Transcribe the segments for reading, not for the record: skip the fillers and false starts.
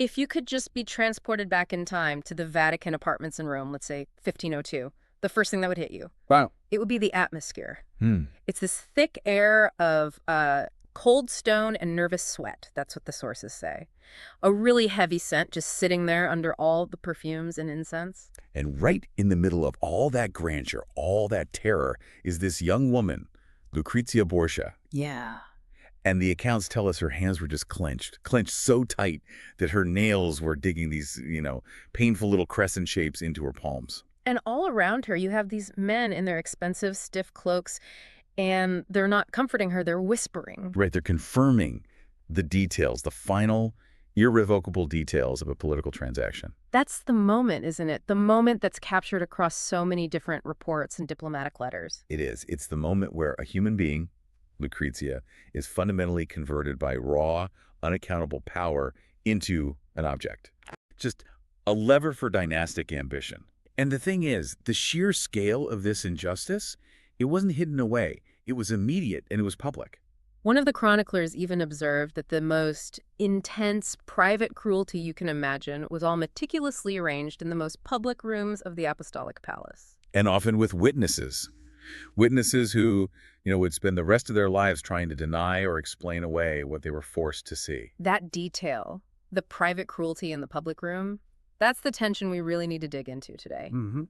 If you could just be transported back in time to the Vatican apartments in Rome, let's say 1502, the first thing that would hit you, Wow. it would be the atmosphere. Hmm. It's this thick air of cold stone and nervous sweat. That's what the sources say. A really heavy scent just sitting there under all the perfumes and incense. And right in the middle of all that grandeur, all that terror, is this young woman, Lucrezia Borgia. Yeah. And the accounts tell us her hands were just clenched so tight that her nails were digging these, painful little crescent shapes into her palms. And all around her, you have these men in their expensive, stiff cloaks, and they're not comforting her, they're whispering. Right, they're confirming the details, the final, irrevocable details of a political transaction. That's the moment, isn't it? The moment that's captured across so many different reports and diplomatic letters. It is. It's the moment where a human being, Lucrezia, is fundamentally converted by raw, unaccountable power into an object. Just a lever for dynastic ambition. And the thing is, the sheer scale of this injustice, it wasn't hidden away. It was immediate and it was public. One of the chroniclers even observed that the most intense private cruelty you can imagine was all meticulously arranged in the most public rooms of the apostolic palace. And often with witnesses. Witnesses who, would spend the rest of their lives trying to deny or explain away what they were forced to see. That detail, the private cruelty in the public room, that's the tension we really need to dig into today. Mm-hmm.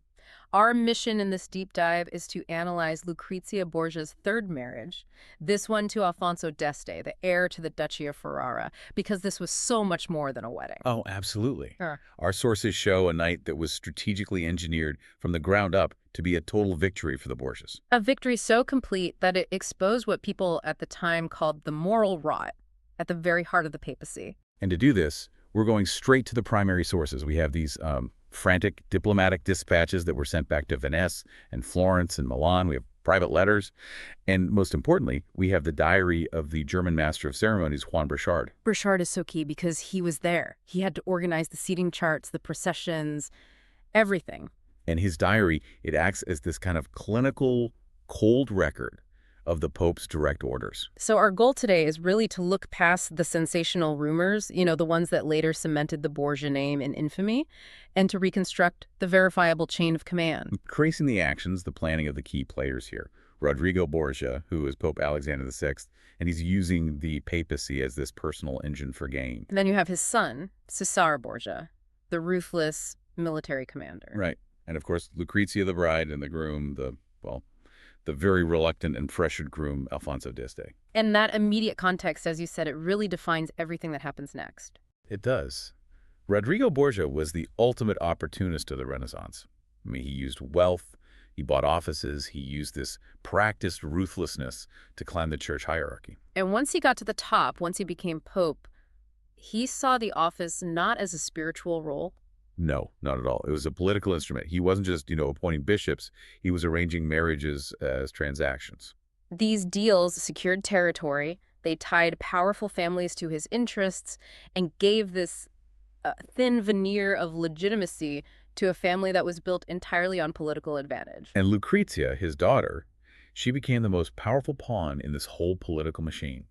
Our mission in this deep dive is to analyze Lucrezia Borgia's third marriage, this one to Alfonso d'Este, the heir to the Duchy of Ferrara, because this was so much more than a wedding. Oh, absolutely. Sure. Our sources show a night that was strategically engineered from the ground up to be a total victory for the Borgias. A victory so complete that it exposed what people at the time called the moral rot at the very heart of the papacy. And to do this, we're going straight to the primary sources. We have these frantic diplomatic dispatches that were sent back to Venice and Florence and Milan. We have private letters. And most importantly, we have the diary of the German master of ceremonies, Juan Burchard. Burchard is so key because he was there. He had to organize the seating charts, the processions, everything. And his diary, it acts as this kind of clinical, cold record of the Pope's direct orders. So our goal today is really to look past the sensational rumors, the ones that later cemented the Borgia name in infamy, and to reconstruct the verifiable chain of command. Tracing the actions, the planning of the key players here. Rodrigo Borgia, who is Pope Alexander VI, and he's using the papacy as this personal engine for gain. And then you have his son, Cesare Borgia, the ruthless military commander. Right. And of course, Lucrezia the bride and the groom, the very reluctant and pressured groom, Alfonso d'Este. And that immediate context, as you said, it really defines everything that happens next. It does. Rodrigo Borgia was the ultimate opportunist of the Renaissance. I mean, he used wealth, he bought offices, he used this practiced ruthlessness to climb the church hierarchy. And once he got to the top, once he became pope, he saw the office not as a spiritual role. No, not at all. It was a political instrument. He wasn't just, appointing bishops. He was arranging marriages as transactions. These deals secured territory. They tied powerful families to his interests and gave this thin veneer of legitimacy to a family that was built entirely on political advantage. And Lucrezia, his daughter, she became the most powerful pawn in this whole political machine.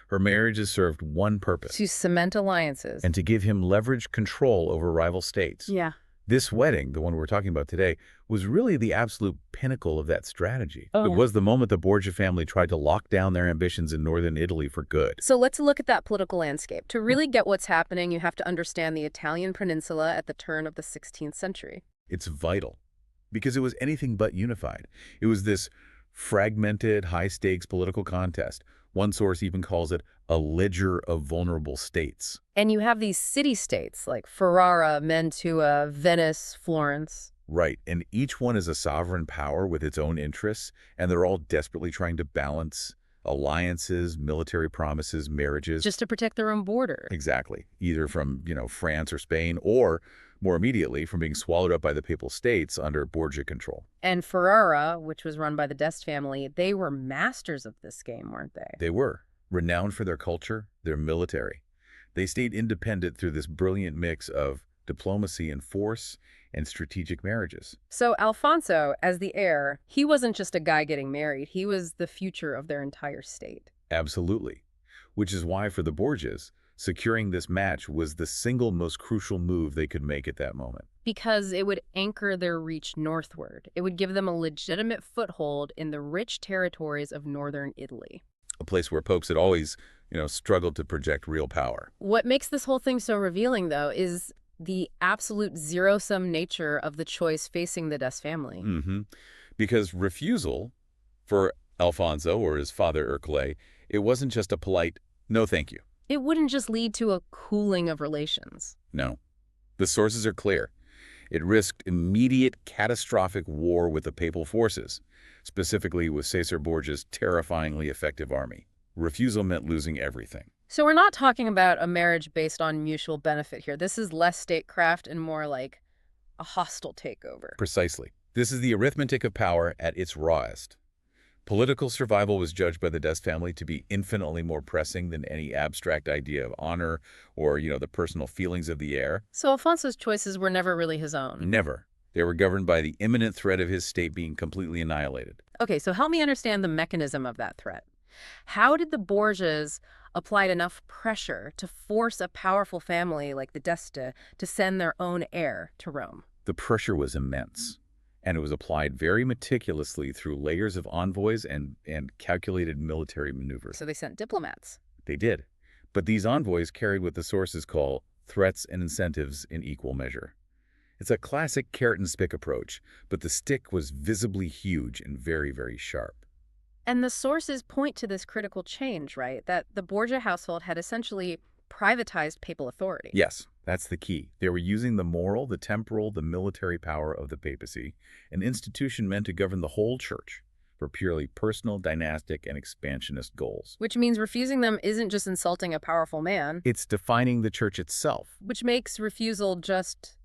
Her marriages served one purpose. To cement alliances. And to give him leveraged control over rival states. Yeah. This wedding, the one we're talking about today, was really the absolute pinnacle of that strategy. Oh. It was the moment the Borgia family tried to lock down their ambitions in northern Italy for good. So let's look at that political landscape. To really get what's happening, you have to understand the Italian peninsula at the turn of the 16th century. It's vital because it was anything but unified. It was this fragmented, high-stakes political contest. One source even calls it a ledger of vulnerable states. And you have these city-states like Ferrara, Mantua, Venice, Florence. Right, and each one is a sovereign power with its own interests, and they're all desperately trying to balance alliances, military promises, marriages. Just to protect their own border. Exactly, either from, France or Spain, or more immediately from being swallowed up by the Papal States under Borgia control. And Ferrara, which was run by the d'Este family, they were masters of this game, weren't they? They were, renowned for their culture, their military. They stayed independent through this brilliant mix of diplomacy and force and strategic marriages. So Alfonso, as the heir, he wasn't just a guy getting married. He was the future of their entire state. Absolutely. Which is why for the Borgias, Securing this match was the single most crucial move they could make at that moment. Because it would anchor their reach northward. It would give them a legitimate foothold in the rich territories of northern Italy. A place where popes had always, struggled to project real power. What makes this whole thing so revealing, though, is the absolute zero-sum nature of the choice facing the Dest family. Because refusal for Alfonso or his father Ercole, it wasn't just a polite, no thank you. It wouldn't just lead to a cooling of relations. No. The sources are clear. It risked immediate catastrophic war with the papal forces, specifically with Caesar Borgia's terrifyingly effective army. Refusal meant losing everything. So we're not talking about a marriage based on mutual benefit here. This is less statecraft and more like a hostile takeover. Precisely. This is the arithmetic of power at its rawest. Political survival was judged by the Dest family to be infinitely more pressing than any abstract idea of honor or, the personal feelings of the heir. So Alfonso's choices were never really his own. Never. They were governed by the imminent threat of his state being completely annihilated. Okay, so help me understand the mechanism of that threat. How did the Borgias apply enough pressure to force a powerful family like the D'Este to send their own heir to Rome? The pressure was immense, and it was applied very meticulously through layers of envoys and calculated military maneuvers. So they sent diplomats. They did. But these envoys carried what the sources call threats and incentives in equal measure. It's a classic carrot-and-stick approach, but the stick was visibly huge and very, very sharp. And the sources point to this critical change, right? That the Borgia household had essentially privatized papal authority. Yes, that's the key. They were using the moral, the temporal, the military power of the papacy, an institution meant to govern the whole church, for purely personal, dynastic, and expansionist goals. Which means refusing them isn't just insulting a powerful man. It's defining the church itself. Which makes refusal just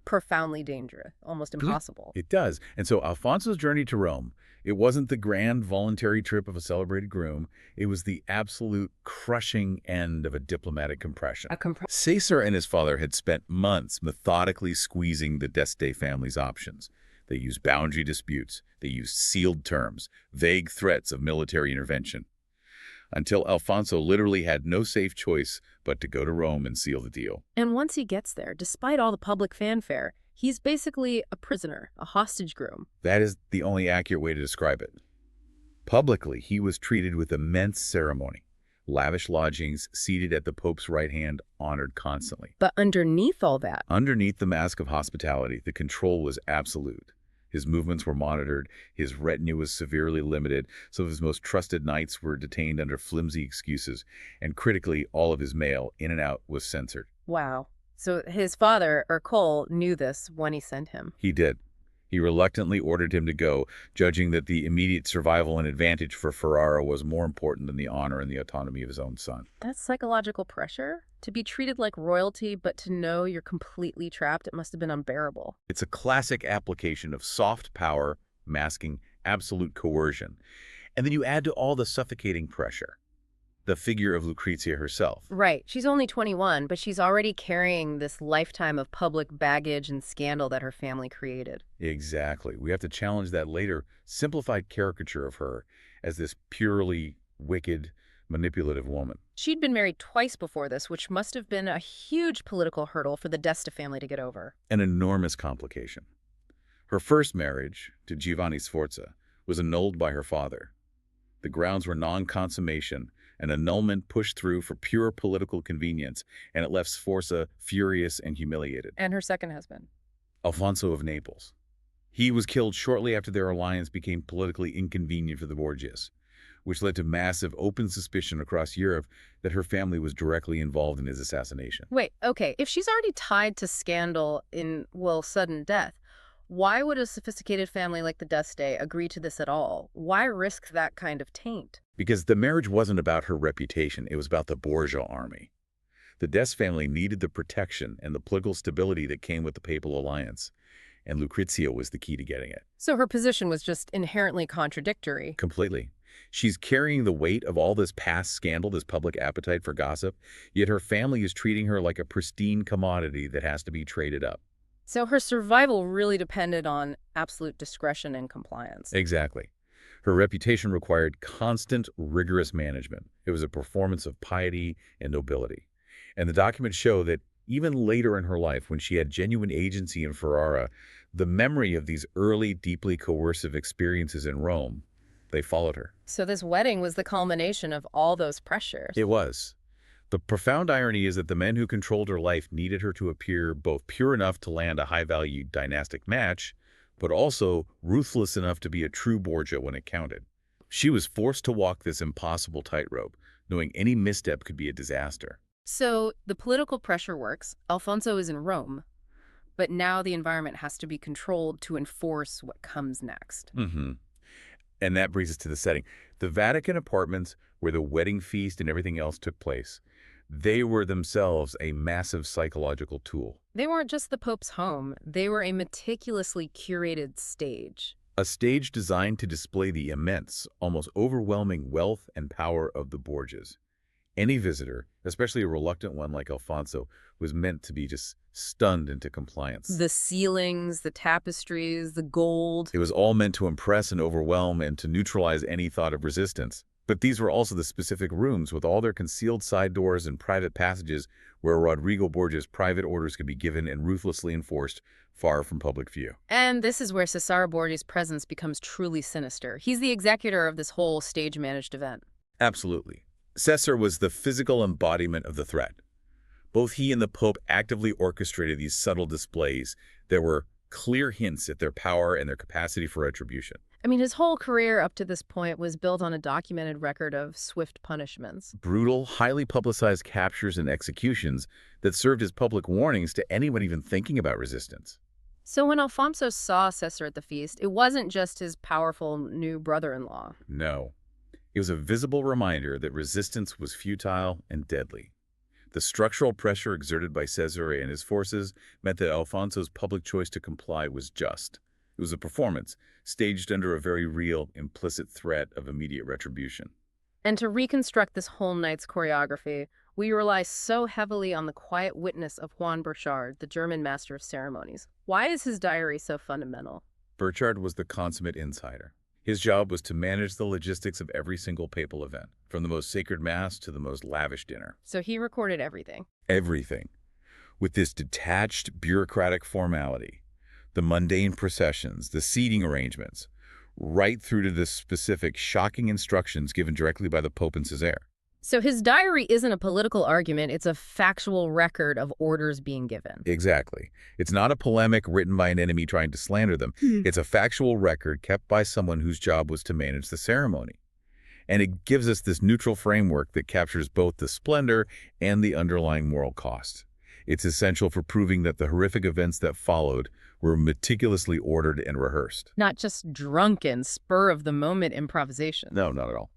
profoundly dangerous, almost impossible. It does. And so Alfonso's journey to Rome, it wasn't the grand voluntary trip of a celebrated groom. It was the absolute crushing end of a diplomatic compression. Caesar and his father had spent months methodically squeezing the D'Este family's options. They used boundary disputes. They used sealed terms, vague threats of military intervention, until Alfonso literally had no safe choice but to go to Rome and seal the deal. And once he gets there, despite all the public fanfare, he's basically a prisoner, a hostage groom. That is the only accurate way to describe it. Publicly, he was treated with immense ceremony. Lavish lodgings, seated at the Pope's right hand, honored constantly. But underneath all that, underneath the mask of hospitality, the control was absolute. His movements were monitored, his retinue was severely limited, some of his most trusted knights were detained under flimsy excuses, and critically, all of his mail, in and out, was censored. Wow. So his father, Ercole, knew this when he sent him. He did. He reluctantly ordered him to go, judging that the immediate survival and advantage for Ferrara was more important than the honor and the autonomy of his own son. That's psychological pressure? To be treated like royalty, but to know you're completely trapped, it must have been unbearable. It's a classic application of soft power masking absolute coercion. And then you add to all the suffocating pressure the figure of Lucrezia herself. Right. She's only 21, but she's already carrying this lifetime of public baggage and scandal that her family created. Exactly. We have to challenge that later simplified caricature of her as this purely wicked, manipulative woman. She'd been married twice before this, which must have been a huge political hurdle for the D'Este family to get over. An enormous complication. Her first marriage, to Giovanni Sforza, was annulled by her father. The grounds were non-consummation, an annulment pushed through for pure political convenience, and it left Sforza furious and humiliated. And her second husband? Alfonso of Naples. He was killed shortly after their alliance became politically inconvenient for the Borgias, which led to massive open suspicion across Europe that her family was directly involved in his assassination. Wait, okay, if she's already tied to scandal in, well, sudden death, why would a sophisticated family like the D'Este agree to this at all? Why risk that kind of taint? Because the marriage wasn't about her reputation, it was about the Borgia army. The D'Este family needed the protection and the political stability that came with the papal alliance, and Lucrezia was the key to getting it. So her position was just inherently contradictory. Completely. She's carrying the weight of all this past scandal, this public appetite for gossip, yet her family is treating her like a pristine commodity that has to be traded up. So her survival really depended on absolute discretion and compliance. Exactly. Her reputation required constant, rigorous management. It was a performance of piety and nobility. And the documents show that even later in her life, when she had genuine agency in Ferrara, the memory of these early, deeply coercive experiences in Rome, they followed her. So this wedding was the culmination of all those pressures. It was. The profound irony is that the men who controlled her life needed her to appear both pure enough to land a high-value dynastic match, but also ruthless enough to be a true Borgia when it counted. She was forced to walk this impossible tightrope, knowing any misstep could be a disaster. So the political pressure works. Alfonso is in Rome, but now the environment has to be controlled to enforce what comes next. Mm-hmm. And that brings us to the setting. The Vatican apartments, where the wedding feast and everything else took place, they were themselves a massive psychological tool. They weren't just the Pope's home, they were a meticulously curated stage. A stage designed to display the immense, almost overwhelming wealth and power of the Borgias. Any visitor, especially a reluctant one like Alfonso, was meant to be just stunned into compliance. The ceilings, the tapestries, the gold. It was all meant to impress and overwhelm and to neutralize any thought of resistance. But these were also the specific rooms with all their concealed side doors and private passages where Rodrigo Borgia's private orders could be given and ruthlessly enforced, far from public view. And this is where Cesare Borgia's presence becomes truly sinister. He's the executor of this whole stage-managed event. Absolutely. Cesare was the physical embodiment of the threat. Both he and the Pope actively orchestrated these subtle displays that were clear hints at their power and their capacity for retribution. I mean, his whole career up to this point was built on a documented record of swift punishments. Brutal, highly publicized captures and executions that served as public warnings to anyone even thinking about resistance. So when Alfonso saw Cesare at the feast, it wasn't just his powerful new brother-in-law. No. It was a visible reminder that resistance was futile and deadly. The structural pressure exerted by Cesare and his forces meant that Alfonso's public choice to comply was just. It was a performance, staged under a very real, implicit threat of immediate retribution. And to reconstruct this whole night's choreography, we rely so heavily on the quiet witness of Juan Burchard, the German master of ceremonies. Why is his diary so fundamental? Burchard was the consummate insider. His job was to manage the logistics of every single papal event, from the most sacred mass to the most lavish dinner. So he recorded everything. Everything. With this detached, bureaucratic formality, the mundane processions, the seating arrangements, right through to the specific, shocking instructions given directly by the Pope and Cesare. So his diary isn't a political argument, it's a factual record of orders being given. Exactly. It's not a polemic written by an enemy trying to slander them. It's a factual record kept by someone whose job was to manage the ceremony. And it gives us this neutral framework that captures both the splendor and the underlying moral cost. It's essential for proving that the horrific events that followed were meticulously ordered and rehearsed. Not just drunken, spur-of-the-moment improvisation. No, not at all.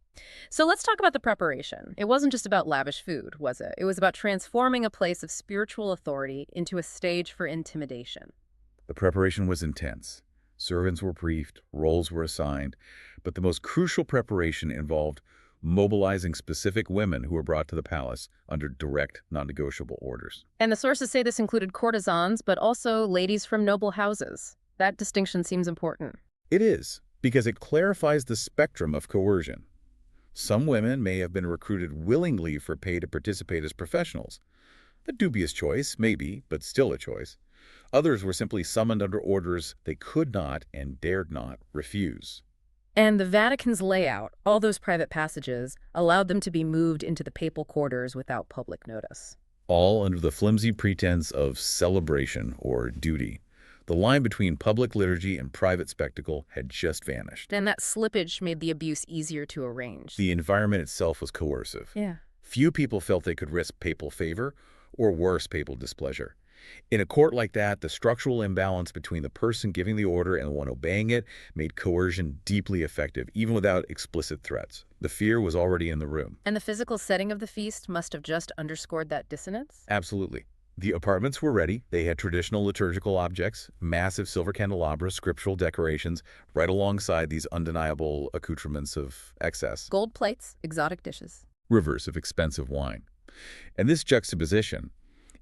So let's talk about the preparation. It wasn't just about lavish food, was it? It was about transforming a place of spiritual authority into a stage for intimidation. The preparation was intense. Servants were briefed, roles were assigned, but the most crucial preparation involved mobilizing specific women who were brought to the palace under direct, non-negotiable orders. And the sources say this included courtesans, but also ladies from noble houses. That distinction seems important. It is, because it clarifies the spectrum of coercion. Some women may have been recruited willingly for pay to participate as professionals. A dubious choice, maybe, but still a choice. Others were simply summoned under orders they could not and dared not refuse. And the Vatican's layout, all those private passages, allowed them to be moved into the papal quarters without public notice. All under the flimsy pretense of celebration or duty. The line between public liturgy and private spectacle had just vanished. And that slippage made the abuse easier to arrange. The environment itself was coercive. Yeah. Few people felt they could risk papal favor or worse, papal displeasure. In a court like that, the structural imbalance between the person giving the order and the one obeying it made coercion deeply effective, even without explicit threats. The fear was already in the room. And the physical setting of the feast must have just underscored that dissonance? Absolutely. The apartments were ready. They had traditional liturgical objects, massive silver candelabras, scriptural decorations, right alongside these undeniable accoutrements of excess. Gold plates, exotic dishes. Rivers of expensive wine. And this juxtaposition,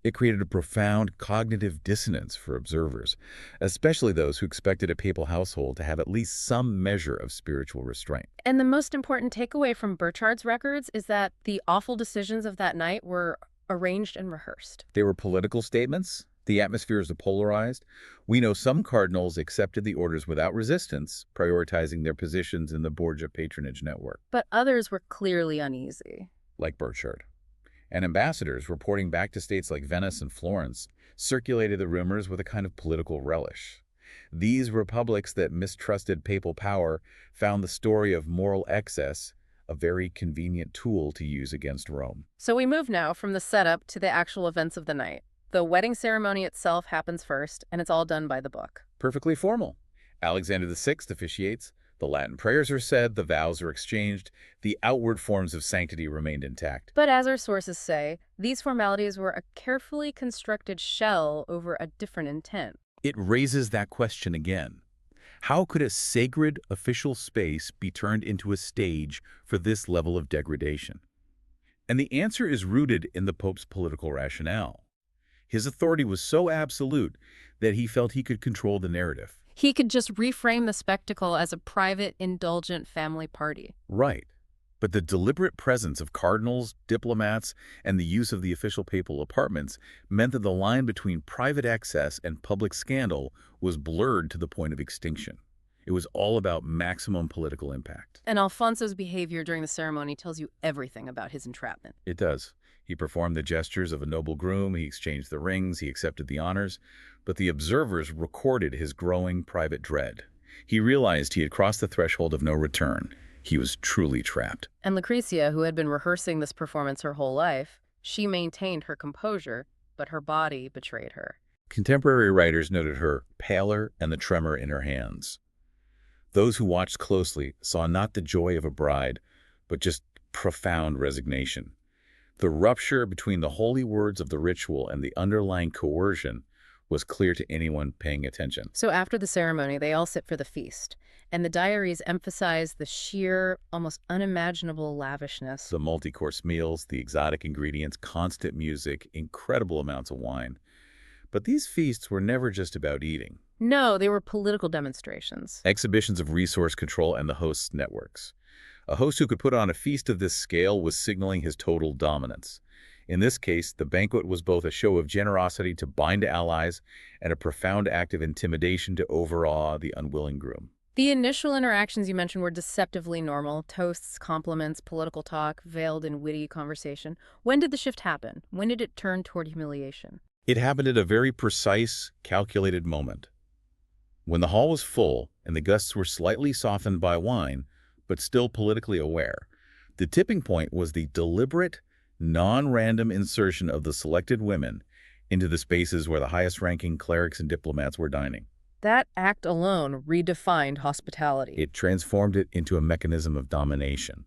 it created a profound cognitive dissonance for observers, especially those who expected a papal household to have at least some measure of spiritual restraint. And the most important takeaway from Burchard's records is that the awful decisions of that night were arranged and rehearsed. They were political statements. The atmospheres are polarized. We know some cardinals accepted the orders without resistance, prioritizing their positions in the Borgia patronage network, But others were clearly uneasy. like Burchard. And ambassadors reporting back to states like Venice and Florence circulated the rumors with a kind of political relish. These republics that mistrusted papal power found the story of moral excess a very convenient tool to use against Rome. So we move now from the setup to the actual events of the night. The wedding ceremony itself happens first, and it's all done by the book. Perfectly formal. Alexander VI officiates, the Latin prayers are said, the vows are exchanged, the outward forms of sanctity remained intact. But as our sources say, these formalities were a carefully constructed shell over a different intent. It raises that question again. How could a sacred official space be turned into a stage for this level of degradation? And the answer is rooted in the Pope's political rationale. His authority was so absolute that he felt he could control the narrative. He could just reframe the spectacle as a private, indulgent family party. Right. But the deliberate presence of cardinals, diplomats, and the use of the official papal apartments meant that the line between private excess and public scandal was blurred to the point of extinction. It was all about maximum political impact. And Alfonso's behavior during the ceremony tells you everything about his entrapment. It does. He performed the gestures of a noble groom, he exchanged the rings, he accepted the honors, but the observers recorded his growing private dread. He realized he had crossed the threshold of no return. He was truly trapped. And Lucrezia, who had been rehearsing this performance her whole life, she maintained her composure, but her body betrayed her. Contemporary writers noted her pallor and the tremor in her hands. Those who watched closely saw not the joy of a bride, but just profound resignation. The rupture between the holy words of the ritual and the underlying coercion was clear to anyone paying attention. So after the ceremony, they all sit for the feast, and the diaries emphasize the sheer, almost unimaginable lavishness. The multi-course meals, the exotic ingredients, constant music, incredible amounts of wine. But these feasts were never just about eating. No, they were political demonstrations. Exhibitions of resource control and the host's networks. A host who could put on a feast of this scale was signaling his total dominance. In this case, the banquet was both a show of generosity to bind allies and a profound act of intimidation to overawe the unwilling groom. The initial interactions you mentioned were deceptively normal. Toasts, compliments, political talk, veiled in witty conversation. When did the shift happen? When did it turn toward humiliation? It happened at a very precise, calculated moment. When the hall was full and the guests were slightly softened by wine, but still politically aware, the tipping point was the deliberate, non-random insertion of the selected women into the spaces where the highest-ranking clerics and diplomats were dining. That act alone redefined hospitality. It transformed it into a mechanism of domination.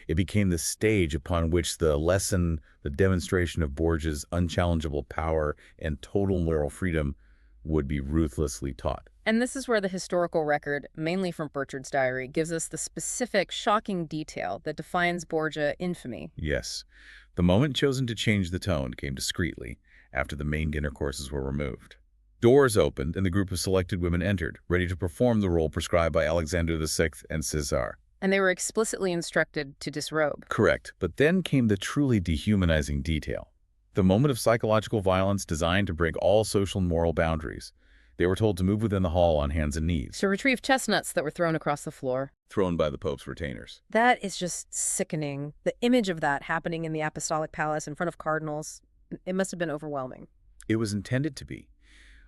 It became the stage upon which the demonstration of Borgia's unchallengeable power and total moral freedom would be ruthlessly taught. And this is where the historical record, mainly from Burchard's diary, gives us the specific, shocking detail that defines Borgia infamy. Yes. The moment chosen to change the tone came discreetly after the main dinner courses were removed. Doors opened and the group of selected women entered, ready to perform the role prescribed by Alexander VI and Caesar. And they were explicitly instructed to disrobe. Correct. But then came the truly dehumanizing detail. The moment of psychological violence designed to break all social and moral boundaries. They were told to move within the hall on hands and knees. To retrieve chestnuts that were thrown across the floor. Thrown by the Pope's retainers. That is just sickening. The image of that happening in the Apostolic Palace in front of cardinals, it must have been overwhelming. It was intended to be.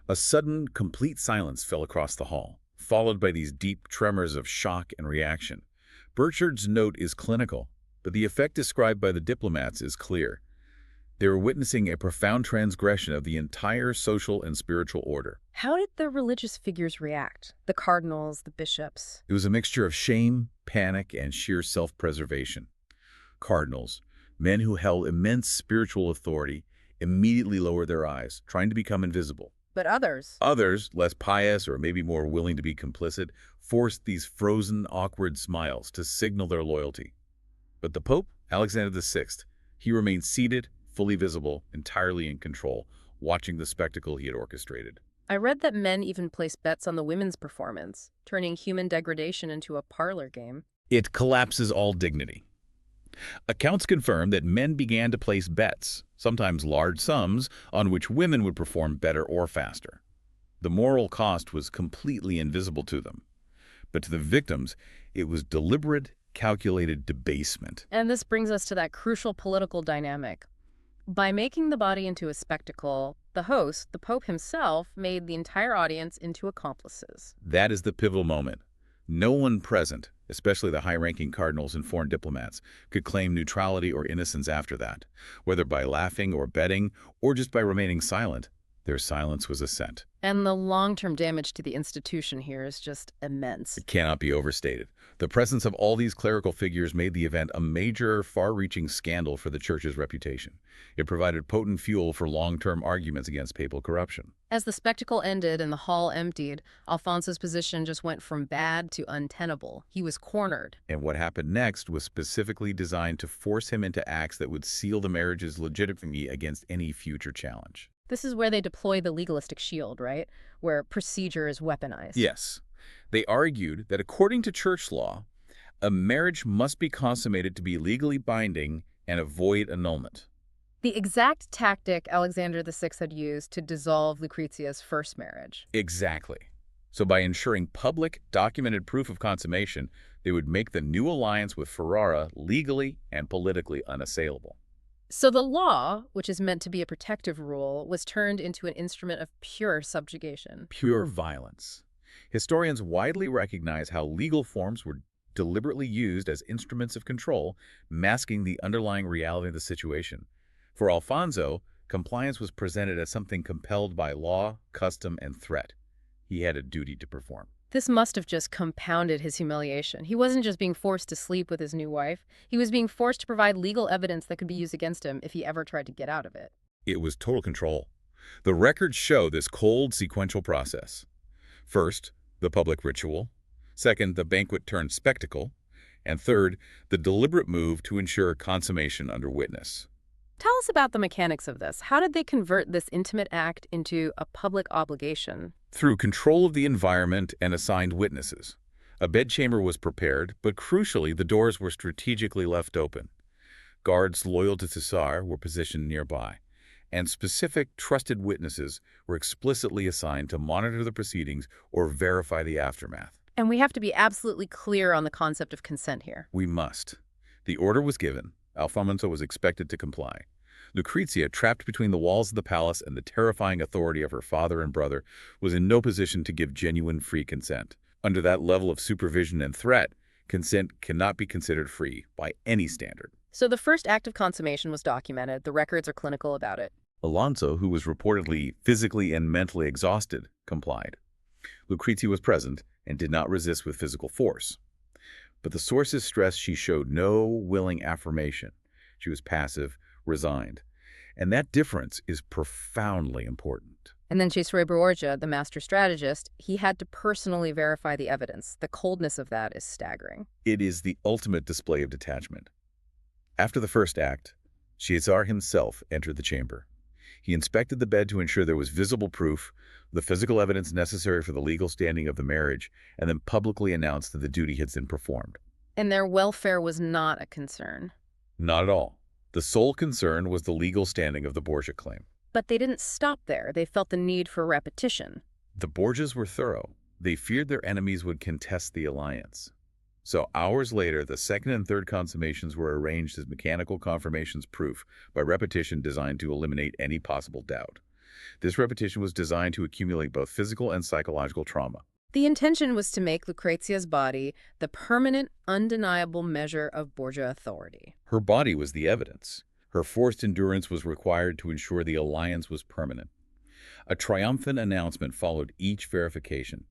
A sudden, complete silence fell across the hall, followed by these deep tremors of shock and reaction. Burchard's note is clinical, but the effect described by the diplomats is clear. They were witnessing a profound transgression of the entire social and spiritual order. How did the religious figures react? The cardinals, the bishops? It was a mixture of shame, panic, and sheer self-preservation. Cardinals, men who held immense spiritual authority, immediately lowered their eyes, trying to become invisible. But others? Others, less pious or maybe more willing to be complicit, forced these frozen, awkward smiles to signal their loyalty. But the Pope, Alexander VI, he remained seated, fully visible, entirely in control, watching the spectacle he had orchestrated. I read that men even placed bets on the women's performance, turning human degradation into a parlor game. It collapses all dignity. Accounts confirm that men began to place bets, sometimes large sums, on which women would perform better or faster. The moral cost was completely invisible to them, but to the victims, it was deliberate, calculated debasement. And this brings us to that crucial political dynamic. By making the body into a spectacle, the host, the Pope himself, made the entire audience into accomplices. That is the pivotal moment. No one present, especially the high-ranking cardinals and foreign diplomats, could claim neutrality or innocence after that. Whether by laughing or betting, or just by remaining silent, their silence was assent. And the long-term damage to the institution here is just immense. It cannot be overstated. The presence of all these clerical figures made the event a major, far-reaching scandal for the Church's reputation. It provided potent fuel for long-term arguments against papal corruption. As the spectacle ended and the hall emptied, Alfonso's position just went from bad to untenable. He was cornered. And what happened next was specifically designed to force him into acts that would seal the marriage's legitimacy against any future challenge. This is where they deploy the legalistic shield, right? Where procedure is weaponized. Yes. They argued that according to church law, a marriage must be consummated to be legally binding and avoid annulment. The exact tactic Alexander VI had used to dissolve Lucrezia's first marriage. Exactly. So by ensuring public, documented proof of consummation, they would make the new alliance with Ferrara legally and politically unassailable. So the law, which is meant to be a protective rule, was turned into an instrument of pure subjugation. Pure violence. Historians widely recognize how legal forms were deliberately used as instruments of control, masking the underlying reality of the situation. For Alfonso, compliance was presented as something compelled by law, custom, and threat. He had a duty to perform. This must have just compounded his humiliation. He wasn't just being forced to sleep with his new wife. He was being forced to provide legal evidence that could be used against him if he ever tried to get out of it. It was total control. The records show this cold, sequential process. First, the public ritual. Second, the banquet-turned-spectacle. And third, the deliberate move to ensure consummation under witness. Tell us about the mechanics of this. How did they convert this intimate act into a public obligation? Through control of the environment and assigned witnesses. A bedchamber was prepared, but crucially, the doors were strategically left open. Guards loyal to Caesar were positioned nearby, and specific, trusted witnesses were explicitly assigned to monitor the proceedings or verify the aftermath. And we have to be absolutely clear on the concept of consent here. We must. The order was given. Alfonso was expected to comply. Lucrezia, trapped between the walls of the palace and the terrifying authority of her father and brother, was in no position to give genuine free consent. Under that level of supervision and threat, consent cannot be considered free by any standard. So the first act of consummation was documented. The records are clinical about it. Alonso, who was reportedly physically and mentally exhausted, complied. Lucrezia was present and did not resist with physical force. But the sources stress she showed no willing affirmation. She was passive, resigned. And that difference is profoundly important. And then Cesare Borgia, the master strategist, he had to personally verify the evidence. The coldness of that is staggering. It is the ultimate display of detachment. After the first act, Caesar himself entered the chamber. He inspected the bed to ensure there was visible proof, the physical evidence necessary for the legal standing of the marriage, and then publicly announced that the duty had been performed. And their welfare was not a concern. Not at all. The sole concern was the legal standing of the Borgia claim. But they didn't stop there. They felt the need for repetition. The Borgias were thorough. They feared their enemies would contest the alliance. So hours later, the second and third consummations were arranged as mechanical confirmations proof by repetition designed to eliminate any possible doubt. This repetition was designed to accumulate both physical and psychological trauma. The intention was to make Lucrezia's body the permanent, undeniable measure of Borgia authority. Her body was the evidence. Her forced endurance was required to ensure the alliance was permanent. A triumphant announcement followed each verification.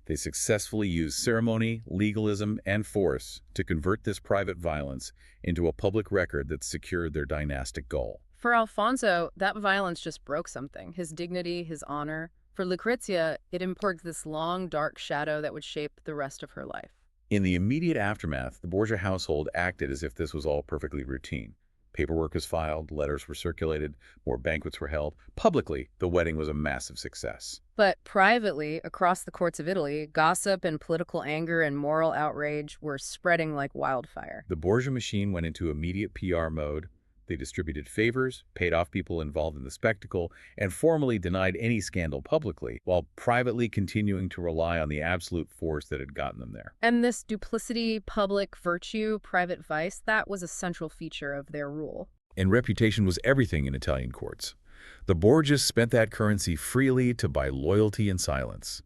They successfully used ceremony, legalism, and force to convert this private violence into a public record that secured their dynastic goal. For Alfonso, that violence just broke something. His dignity, his honor. For Lucrezia, it imported this long, dark shadow that would shape the rest of her life. In the immediate aftermath, the Borgia household acted as if this was all perfectly routine. Paperwork was filed, letters were circulated, more banquets were held. Publicly, the wedding was a massive success. But privately, across the courts of Italy, gossip and political anger and moral outrage were spreading like wildfire. The Borgia machine went into immediate PR mode. They distributed favors, paid off people involved in the spectacle, and formally denied any scandal publicly, while privately continuing to rely on the absolute force that had gotten them there. And this duplicity, public virtue, private vice, that was a central feature of their rule. And reputation was everything in Italian courts. The Borgias spent that currency freely to buy loyalty and silence.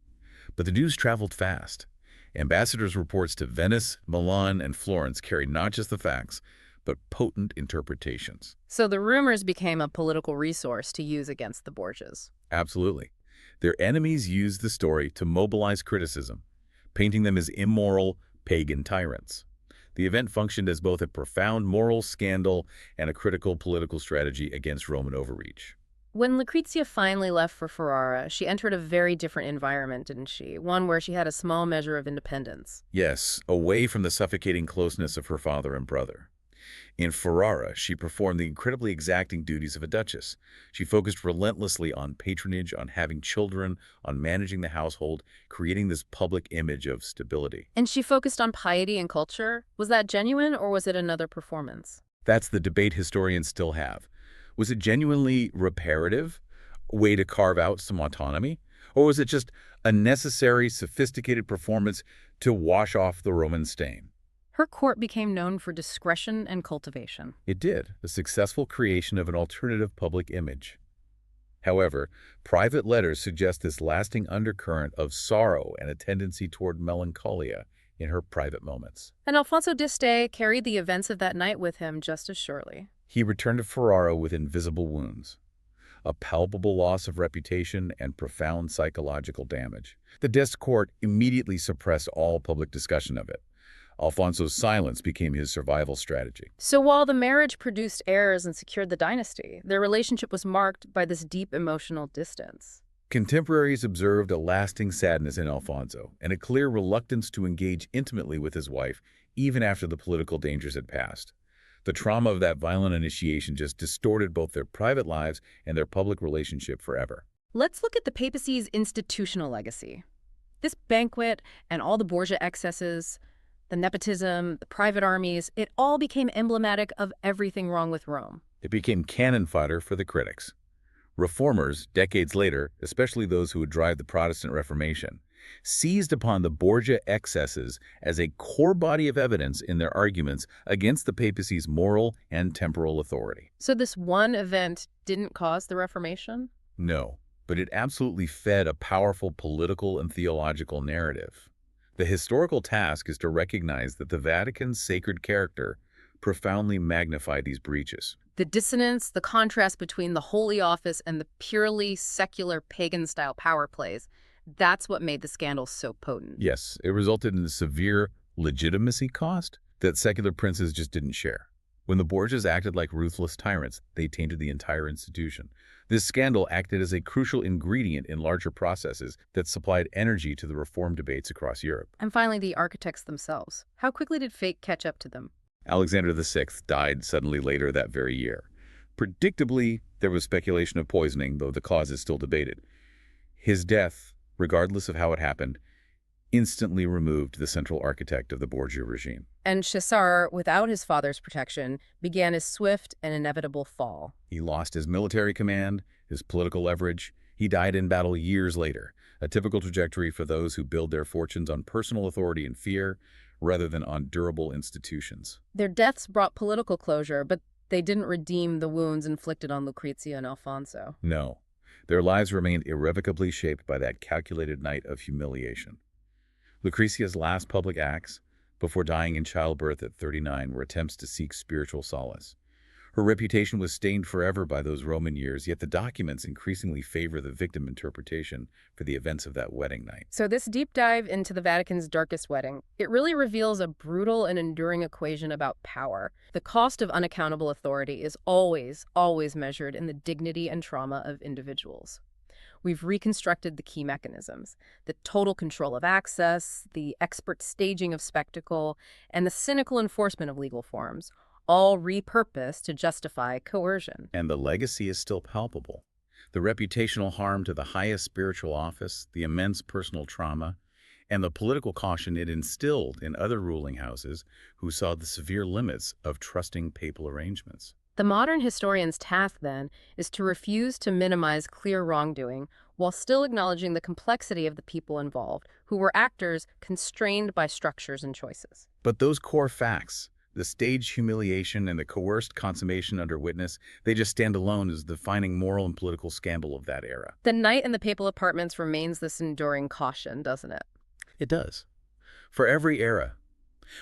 But the news traveled fast. Ambassadors' reports to Venice, Milan, and Florence carried not just the facts, but potent interpretations. So the rumors became a political resource to use against the Borgias. Absolutely. Their enemies used the story to mobilize criticism, painting them as immoral, pagan tyrants. The event functioned as both a profound moral scandal and a critical political strategy against Roman overreach. When Lucrezia finally left for Ferrara, she entered a very different environment, didn't she? One where she had a small measure of independence. Yes, away from the suffocating closeness of her father and brother. In Ferrara, she performed the incredibly exacting duties of a duchess. She focused relentlessly on patronage, on having children, on managing the household, creating this public image of stability. And she focused on piety and culture. Was that genuine, or was it another performance? That's the debate historians still have. Was it genuinely reparative, a way to carve out some autonomy? Or was it just a necessary, sophisticated performance to wash off the Roman stain? Her court became known for discretion and cultivation. It did, the successful creation of an alternative public image. However, private letters suggest this lasting undercurrent of sorrow and a tendency toward melancholia in her private moments. And Alfonso d'Este carried the events of that night with him just as surely. He returned to Ferrara with invisible wounds, a palpable loss of reputation and profound psychological damage. The d'Este court immediately suppressed all public discussion of it. Alfonso's silence became his survival strategy. So while the marriage produced heirs and secured the dynasty, their relationship was marked by this deep emotional distance. Contemporaries observed a lasting sadness in Alfonso and a clear reluctance to engage intimately with his wife even after the political dangers had passed. The trauma of that violent initiation just distorted both their private lives and their public relationship forever. Let's look at the papacy's institutional legacy. This banquet and all the Borgia excesses, the nepotism, the private armies, it all became emblematic of everything wrong with Rome. It became cannon fodder for the critics. Reformers, decades later, especially those who would drive the Protestant Reformation, seized upon the Borgia excesses as a core body of evidence in their arguments against the papacy's moral and temporal authority. So this one event didn't cause the Reformation? No, but it absolutely fed a powerful political and theological narrative. The historical task is to recognize that the Vatican's sacred character profoundly magnified these breaches. The dissonance, the contrast between the Holy Office and the purely secular pagan-style power plays, that's what made the scandal so potent. Yes, it resulted in a severe legitimacy cost that secular princes just didn't share. When the Borgias acted like ruthless tyrants, they tainted the entire institution. This scandal acted as a crucial ingredient in larger processes that supplied energy to the reform debates across Europe. And finally, the architects themselves. How quickly did fate catch up to them? Alexander VI died suddenly later that very year. Predictably, there was speculation of poisoning, though the cause is still debated. His death, regardless of how it happened, instantly removed the central architect of the Borgia regime. And Cesare, without his father's protection, began his swift and inevitable fall. He lost his military command, his political leverage. He died in battle years later, a typical trajectory for those who build their fortunes on personal authority and fear, rather than on durable institutions. Their deaths brought political closure, but they didn't redeem the wounds inflicted on Lucrezia and Alfonso. No, their lives remained irrevocably shaped by that calculated night of humiliation. Lucrezia's last public acts, before dying in childbirth at 39, were attempts to seek spiritual solace. Her reputation was stained forever by those Roman years, yet the documents increasingly favor the victim interpretation for the events of that wedding night. So this deep dive into the Vatican's darkest wedding, it really reveals a brutal and enduring equation about power. The cost of unaccountable authority is always, always measured in the dignity and trauma of individuals. We've reconstructed the key mechanisms: the total control of access, the expert staging of spectacle, and the cynical enforcement of legal forms. all repurposed to justify coercion. And the legacy is still palpable. The reputational harm to the highest spiritual office, the immense personal trauma, and the political caution it instilled in other ruling houses who saw the severe limits of trusting papal arrangements. The modern historian's task, then, is to refuse to minimize clear wrongdoing while still acknowledging the complexity of the people involved, who were actors constrained by structures and choices. But those core facts, the staged humiliation and the coerced consummation under witness, they just stand alone as the defining moral and political scandal of that era. The night in the papal apartments remains this enduring caution, doesn't it? It does. For every era,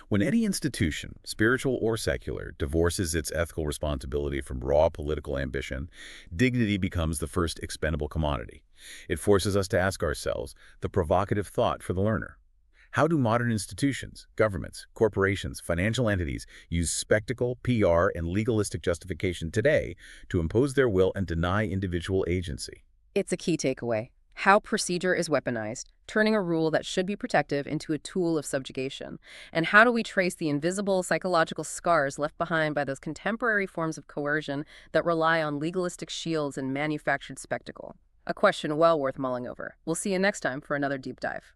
when any institution, spiritual or secular, divorces its ethical responsibility from raw political ambition, dignity becomes the first expendable commodity. It forces us to ask ourselves the provocative thought for the learner. How do modern institutions, governments, corporations, financial entities use spectacle, PR, and legalistic justification today to impose their will and deny individual agency? It's a key takeaway. How procedure is weaponized, turning a rule that should be protective into a tool of subjugation. And how do we trace the invisible psychological scars left behind by those contemporary forms of coercion that rely on legalistic shields and manufactured spectacle? A question well worth mulling over. We'll see you next time for another deep dive.